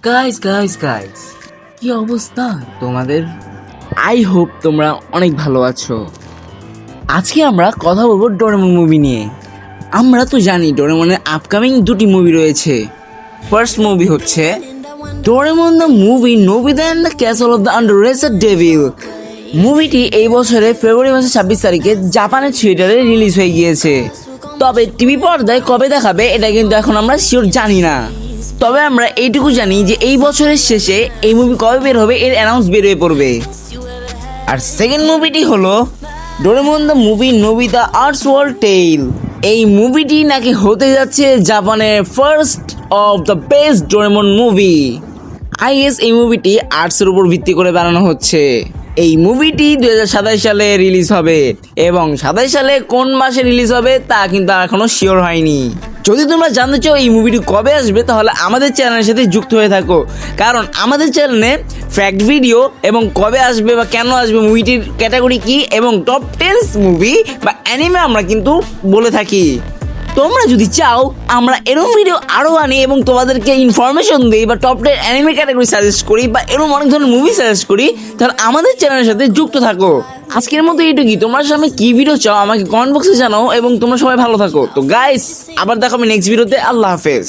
Guys কি অবস্থা তোমাদের? আই হোপ তোমরা অনেক ভালো আছো। আজকে আমরা কথা বলবো ডোরেমন মুভি নিয়ে। আমরা তো জানি ডোরেমনের আপকামিং দুটি মুভি রয়েছে। ফার্স্ট মুভি হচ্ছে Doraemon the movie Nobita and the castle of the underrated devil. মুভিটি এই বছরে ফেব্রুয়ারি মাসের 26 তারিখে জাপানের থিয়েটারে রিলিজ হয়ে গিয়েছে। তবে টিভি পর্দায় কবে দেখাবে এটা কিন্তু এখন আমরা শিওর জানি না। তবে আমরা এইটুকু জানি যে এই বছরের শেষে এই মুভি কবে বের হবে এর অ্যানাউন্স বের হয়ে পড়বে। আর সেকেন্ড মুভিটি হলো Doraemon the movie Nobita arts world tail. এই মুভিটি নাকি হতে যাচ্ছে জাপানের first of the best Doraemon movie. I guess এই মুভিটি আর্টসের উপর ভিত্তি করে বানানো হচ্ছে। এই মুভিটি 2027 সালে রিলিজ হবে এবং 27 সালে কোন মাসে রিলিজ হবে তা কিন্তু এখনো শিওর হয়নি। যদি তোমরা জানতে চাও এই মুভিটি কবে আসবে তাহলে আমাদের চ্যানেলের সাথে যুক্ত হয়ে থাকো, কারণ আমাদের চ্যানেলে ফ্যাক্ট ভিডিও এবং কবে আসবে বা কেন আসবে, মুভিটির ক্যাটাগরি কি এবং টপ 10 মুভি বা অ্যানিমে আমরা কিন্তু বলে থাকি। তোমরা যদি চাও আমরা এরকম ভিডিও আরও আনি এবং তোমাদেরকে ইনফরমেশন দিই বা টপ 10 অ্যানিমে ক্যাটাগরি সাজেস্ট করি বা এরকম অনেক ধরনের মুভি সাজেস্ট করি, তাহলে আমাদের চ্যানেলের সাথে যুক্ত থাকো। আজকের মতো এইটুকুই। তোমরা সামনে কি ভিডিও চাও আমাকে কমেন্ট বক্সে জানাও এবং তোমরা সবাই ভালো থাকো। তো গাইস, আবার দেখো আমি নেক্সট ভিডিওতে। আল্লাহ হাফেজ।